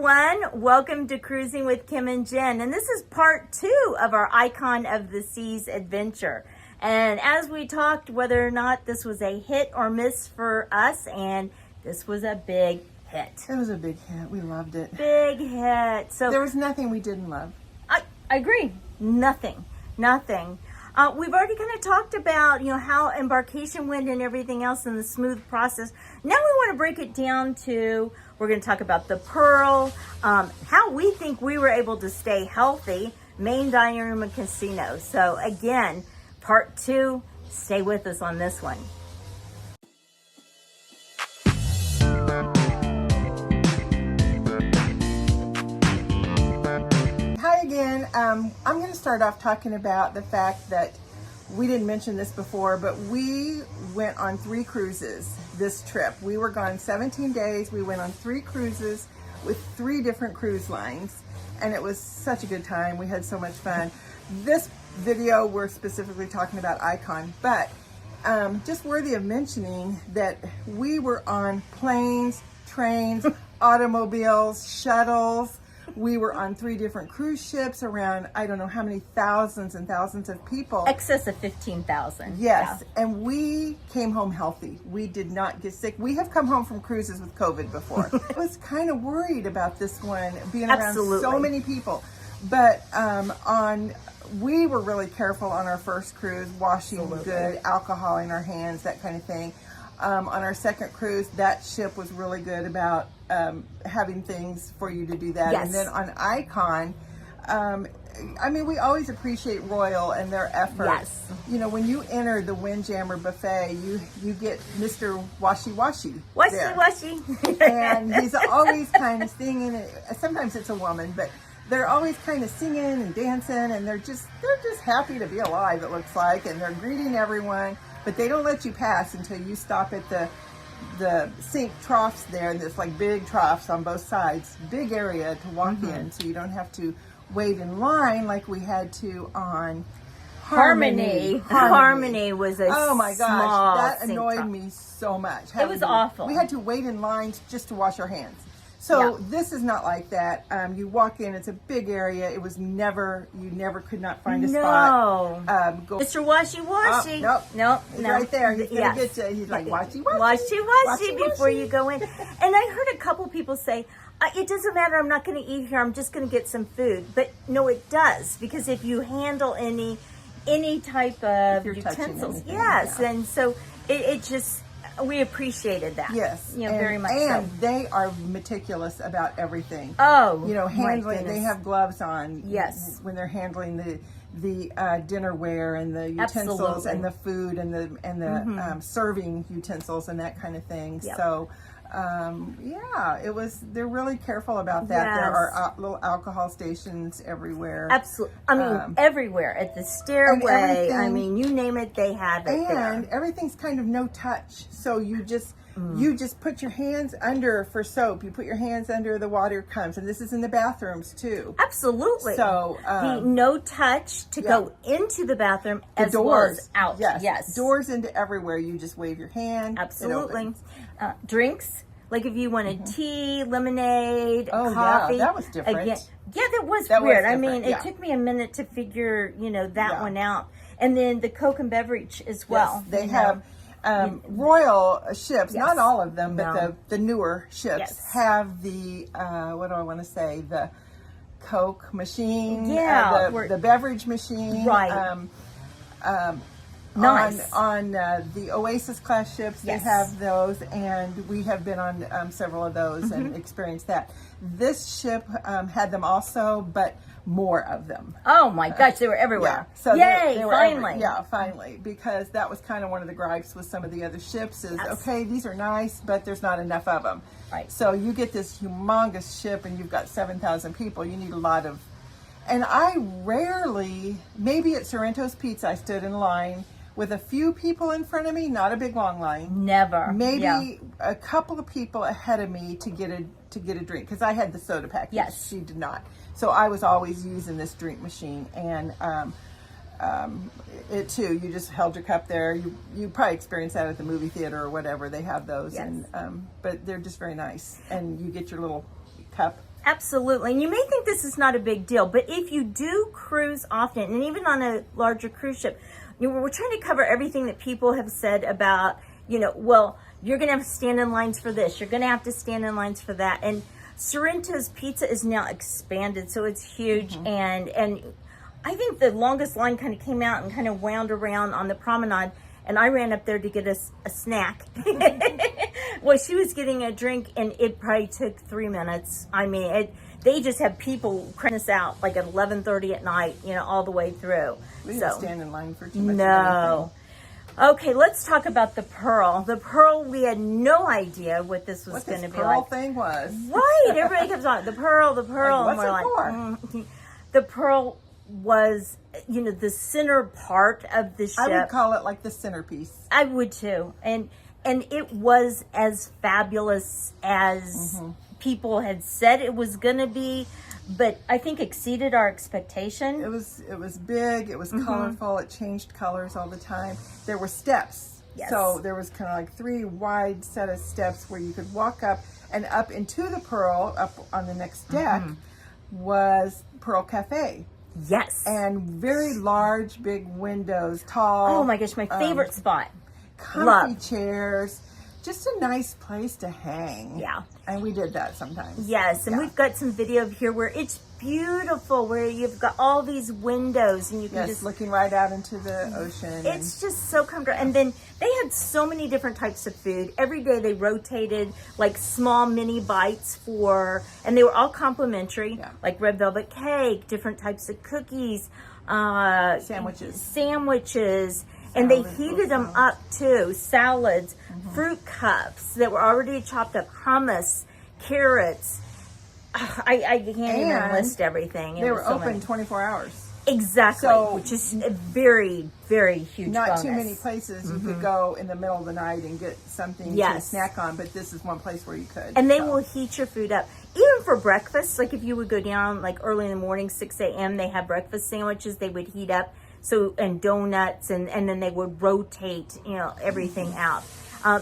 everyone. Welcome to Cruising with Kim and Jen. And this is part 2 of our Icon of the Seas adventure. And as we talked, whether or not this was a hit or miss for us, and this was a big hit. It was a big hit. We loved it. Big hit. So there was nothing we didn't love. I agree. Nothing. We've already kind of talked about, how embarkation went and everything else and the smooth process. Now we want to break it down to, we're going to talk about the Pearl, how we think we were able to stay healthy, main dining room and casino. So again, part 2, stay with us on this one. Hi again. I'm going to start off talking about the fact that we didn't mention this before, but we went on 3 cruises this trip. We were gone 17 days. We went on 3 cruises with 3 different cruise lines, and it was such a good time. We had so much fun. This video, we're specifically talking about Icon, but just worthy of mentioning that we were on planes, trains, automobiles, shuttles. We were on 3 different cruise ships around, I don't know how many thousands and thousands of people. Excess of 15,000. Yes, Yeah. and we came home healthy. We did not get sick. We have come home from cruises with COVID before. I was kind of worried about this one being around so many people. But we were really careful on our first cruise, washing good, alcohol in our hands, that kind of thing. On our second cruise, that ship was really good about having things for you to do that. Yes. And then on Icon, we always appreciate Royal and their effort. Yes. When you enter the Windjammer buffet, you get Mr. Washi Washi. Washi. And he's always kind of singing. Sometimes it's a woman, but they're always kind of singing and dancing, and they're just happy to be alive, it looks like, and they're greeting everyone. But they don't let you pass until you stop at the sink troughs there, and there's like big troughs on both sides, big area to walk in, so you don't have to wait in line like we had to on Harmony. Harmony was a oh my small gosh, that annoyed trough. me so much. It was awful. We had to wait in lines just to wash our hands. So this is not like that. You walk in, it's a big area. It was you never could not find a spot. Mr. Washi Washi. Nope. He's right there. He's going to get you. He's like, Washi Washi. Washi before you go in. And I heard a couple people say, it doesn't matter, I'm not going to eat here, I'm just going to get some food. But no, it does. Because if you handle any type of utensils, and so it just... We appreciated that. Yes. Very much and so. They are meticulous about everything. Oh, handling. They have gloves on. Yes. When they're handling the dinnerware and the utensils and the food and the serving utensils and that kind of thing. Yep. So, it was. They're really careful about that. Yes. There are little alcohol stations everywhere. Absolutely. Everywhere at the stairway. You name it, they have it there. And everything's kind of no touch. So you just put your hands under for soap. You put your hands under, the water comes, and this is in the bathrooms too. Absolutely. So the no touch to go into the bathroom as doors. Well as out. Yes. Doors into everywhere. You just wave your hand. Absolutely. Drinks. Like if you wanted tea, lemonade, coffee. Yeah, that was different. Again, that was weird. It took me a minute to figure, that one out. And then the Coke and beverage as well. Yes, they have Royal ships, not all of them, but the newer ships have the, the Coke machine, the beverage machine. Right. Nice. On the Oasis class ships, they have those, and we have been on several of those and experienced that. This ship had them also, but more of them. Oh my gosh, they were everywhere. Yeah. So yay, they were finally. Finally, because that was kind of one of the gripes with some of the other ships is, okay, these are nice, but there's not enough of them. Right. So you get this humongous ship and you've got 7,000 people, you need a lot of, and I rarely, maybe at Sorrento's Pizza, I stood in line with a few people in front of me, not a big long line. Never. Maybe a couple of people ahead of me to get a drink, because I had the soda package. Yes. She did not. So I was always using this drink machine, and it too, you just held your cup there. You probably experienced that at the movie theater or whatever. They have those, yes. and but they're just very nice. And you get your little cup. Absolutely. And you may think this is not a big deal, but if you do cruise often, and even on a larger cruise ship, we're trying to cover everything that people have said about, well, you're going to have to stand in lines for this. You're going to have to stand in lines for that. And Sorrento's Pizza is now expanded, so it's huge. And I think the longest line kind of came out and kind of wound around on the promenade. And I ran up there to get us a snack. Well, she was getting a drink, and it probably took 3 minutes. I mean, they just have people crank us out like at 11:30 at night, all the way through. We didn't stand in line for too much. No. Okay, let's talk about the Pearl. The Pearl, we had no idea what this was going to be Pearl like. thing was. Right, everybody kept on the Pearl, Like, and what's it for? The Pearl was, the center part of the ship. I would call it like the centerpiece. I would too, and it was as fabulous as people had said it was going to be, but I think exceeded our expectation. It was big. It was colorful. It changed colors all the time. There were steps. Yes. So there was kind of like 3 wide set of steps where you could walk up, and up into the Pearl, up on the next deck, was Pearl Cafe. Yes. And very large, big windows, tall. Oh my gosh, my favorite spot. Comfy chairs. Just a nice place to hang. Yeah. And we did that sometimes. Yes, and we've got some video here where it's beautiful, where you've got all these windows and you can just looking right out into the ocean. It's just so comfortable. And then they had so many different types of food. Every day they rotated like small mini bites and they were all complimentary, like red velvet cake, different types of cookies, sandwiches. And they heated them up too. Salads, fruit cups that were already chopped up, hummus, carrots. I can't even list everything. They were open 24 hours. Exactly, which is a very, very huge bonus. Too many places you could go in the middle of the night and get something to snack on, but this is one place where you could. And they will heat your food up. Even for breakfast, like if you would go down like early in the morning, 6 a.m., they have breakfast sandwiches they would heat up. And donuts, and then they would rotate, everything out.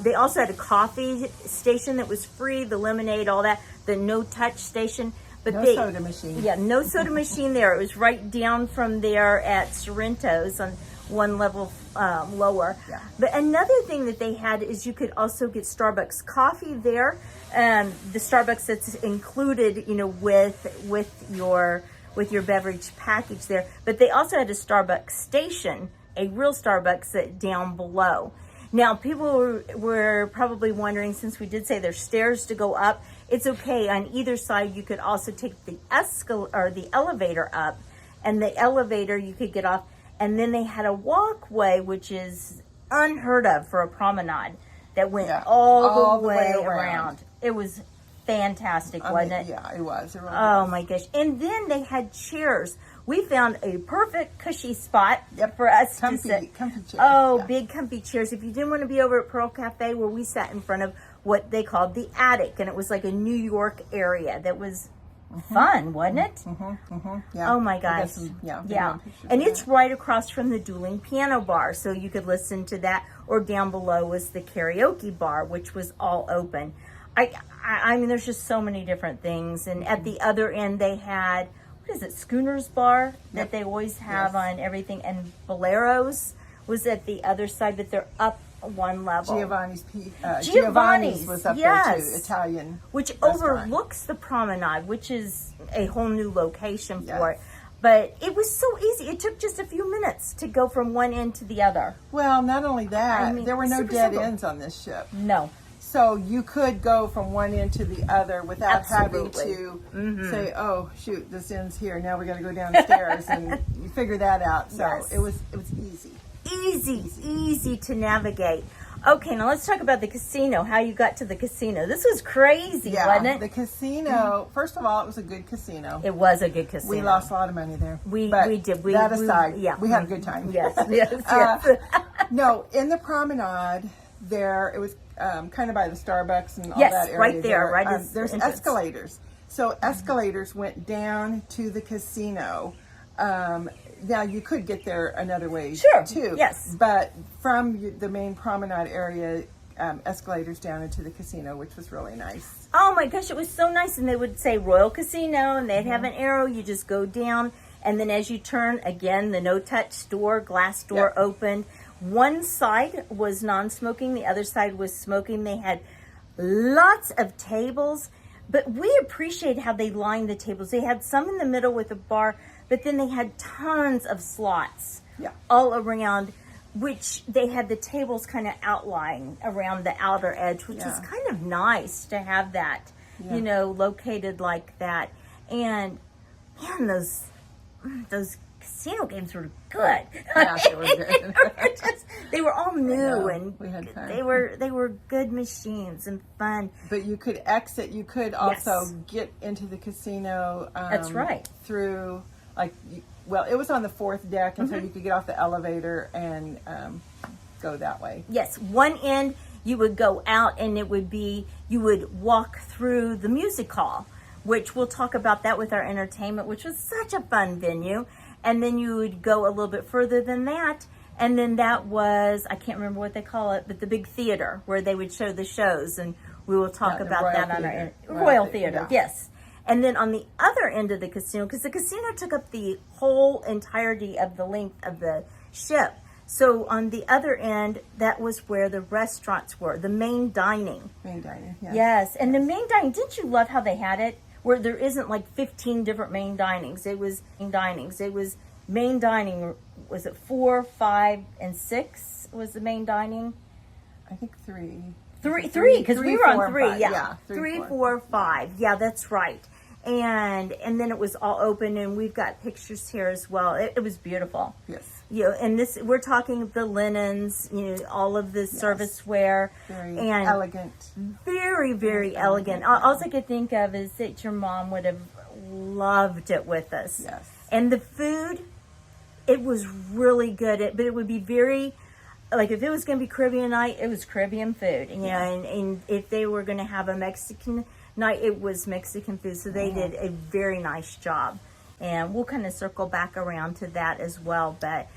They also had a coffee station that was free, the lemonade, all that, the no-touch station. But no soda machine. Yeah, no soda machine there. It was right down from there at Sorrento's on one level lower. Yeah. But another thing that they had is you could also get Starbucks coffee there. The Starbucks that's included, with your beverage package there. But they also had a Starbucks station, a real Starbucks down below. Now, people were probably wondering, since we did say there's stairs to go up, it's okay. On either side, you could also take the elevator up, and the elevator you could get off. And then they had a walkway, which is unheard of for a promenade, that went all the way around. It was fantastic, wasn't it? Yeah, it was. It really was. My gosh. And then they had chairs. We found a perfect cushy spot for us to sit. Comfy chairs. Oh, big comfy chairs. If you didn't want to be over at Pearl Cafe, where we sat in front of what they called the attic, and it was like a New York area that was fun, wasn't it? Yeah. Oh my gosh. Yeah. And it's right across from the dueling piano bar, so you could listen to that. Or down below was the karaoke bar, which was all open. I mean, there's just so many different things. And at the other end, they had, Schooner's Bar that they always have on everything. And Bolero's was at the other side, but they're up one level. Giovanni's was up there too, Italian. Which overlooks the promenade, which is a whole new location for it. But it was so easy. It took just a few minutes to go from one end to the other. Well, not only that, there were no dead ends on this ship. No. So you could go from one end to the other without having to say, "Oh, shoot, this ends here. Now we got to go downstairs," and you figure that out. So it was easy. Easy to navigate. Okay, now let's talk about the casino. How you got to the casino? This was crazy, wasn't it? The casino. First of all, it was a good casino. It was a good casino. We lost a lot of money there. We did. That aside, we had a good time. Yes. No, in the promenade there, it was kind of by the Starbucks and all that area. Right there. Right. There's escalators. So escalators went down to the casino. Now you could get there another way too. Yes. But from the main promenade area, escalators down into the casino, which was really nice. Oh my gosh, it was so nice. And they would say Royal Casino, and they'd have an arrow. You just go down, and then as you turn, again, the no-touch door, glass door opened. One side was non-smoking, the other side was smoking. They had lots of tables, but we appreciate how they lined the tables. They had some in the middle with a bar, but then they had tons of slots all around, which they had the tables kind of outlying around the outer edge, which was kind of nice to have that, you know, located like that. And man, those casino games were good. Yeah, they were good. They were all new, and we had fun. they were good machines and fun. But you could exit. You could also get into the casino. That's right. Through well, it was on the 4th deck, and so you could get off the elevator and go that way. Yes, one end you would go out, and it would be you would walk through the music hall, which we'll talk about that with our entertainment, which was such a fun venue. And then you would go a little bit further than that, and then that was, I can't remember what they call it, but the big theater where they would show the shows, and we will talk about that on our Royal Theater. Yes. And then on the other end of the casino, because the casino took up the whole entirety of the length of the ship. So on the other end, that was where the restaurants were, the main dining. Main dining, yes. Yes, and the main dining, didn't you love how they had it? Where there isn't like 15 different main dinings. It was main dining, was it 4, 5, and 6 was the main dining? I think 3. 3, because we were on 3, yeah. 3, 4, 5. Yeah, that's right. And then it was all open, and we've got pictures here as well. It was beautiful. Yes. You know, and this, we're talking the linens, you know, all of the serviceware. Very and elegant. Very, very elegant. All I could think of is that your mom would have loved it with us. Yes. And the food, it was really good. But it would be very, like if it was going to be Caribbean night, it was Caribbean food. You know, and if they were going to have a Mexican night, it was Mexican food. So they did a very nice job. And we'll kind of circle back around to that as well. But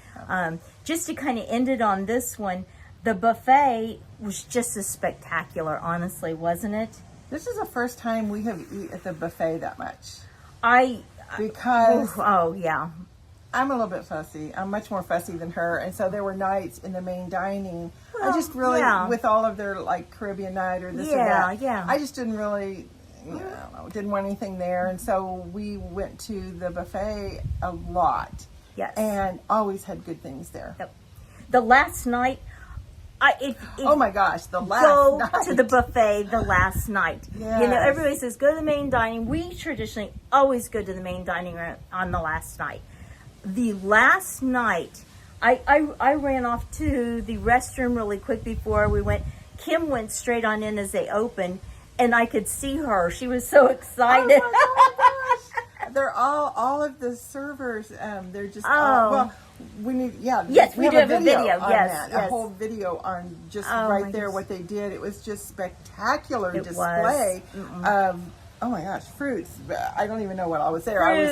just to kind of end it on this one, the buffet was just as spectacular, honestly, wasn't it? This is the first time we have eaten at the buffet that much. Because I'm a little bit fussy. I'm much more fussy than her. And so there were nights in the main dining. I just really, with all of their like Caribbean night or this or that, I just didn't really, didn't want anything there. And so we went to the buffet a lot. Yes. And always had good things there. Yep. The last night, oh my gosh, the last night. Go to the buffet the last night. Yes. You know, everybody says go to the main dining. We traditionally always go to the main dining room on the last night. The last night, I ran off to the restroom really quick before we went. Kim went straight on in as they opened, and I could see her. She was so excited. Oh my gosh. They're all of the servers, they're just, we need, yes, we do have a video, yes. A whole video on just right there, what they did. It was just spectacular display of, oh my gosh, fruits. I don't even know what I was there. I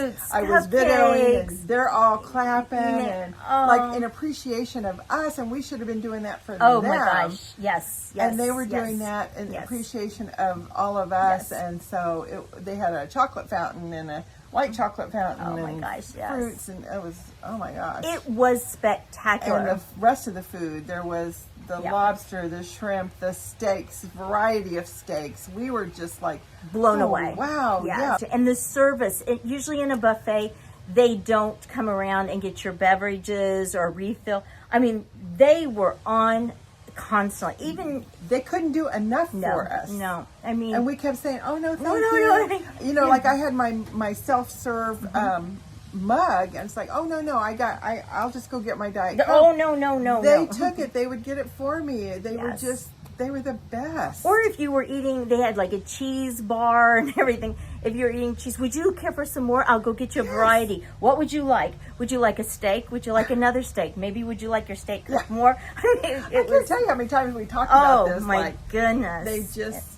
was videoing, and they're all clapping and like in appreciation of us, and we should have been doing that for them. Oh my gosh, yes. And they were doing that in appreciation of all of us, and so they had a chocolate fountain and a white chocolate fountain fruits, and it was, oh my gosh. It was spectacular. And the rest of the food, there was the lobster, the shrimp, the steaks, variety of steaks. We were just like blown away. Wow, And the service, usually in a buffet, they don't come around and get your beverages or refill. I mean, they were on constantly. Even they couldn't do enough for us. No, I mean, and we kept saying, "Oh no, thank you." You know, like I had my self-serve mug, and it's like, "Oh no, I'll just go get my Diet Coke." Oh no. They took it. They would get it for me. They were the best. Or if you were eating, they had like a cheese bar and everything. If you're eating cheese, would you care for some more? I'll go get you a variety. What would you like? Would you like a steak? Would you like another steak? Maybe would you like your steak cooked more? I can't tell you how many times we talked about this. Oh my goodness. They just,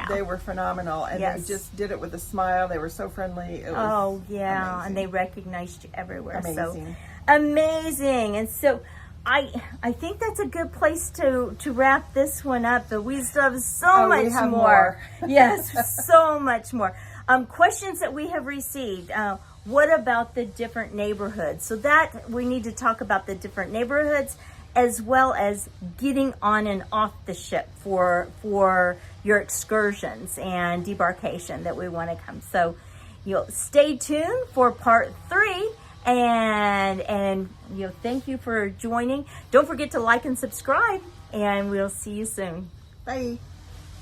they were phenomenal. And they just did it with a smile. They were so friendly. It was amazing. And they recognized you everywhere. Amazing. So amazing. And so I think that's a good place to wrap this one up, but we still have so much we have more. Yes, so much more. Questions that we have received. What about the different neighborhoods? So that we need to talk about the different neighborhoods, as well as getting on and off the ship for your excursions and debarkation that we want to come. So you'll stay tuned for part 3. And thank you for joining. Don't forget to like and subscribe, and we'll see you soon. Bye.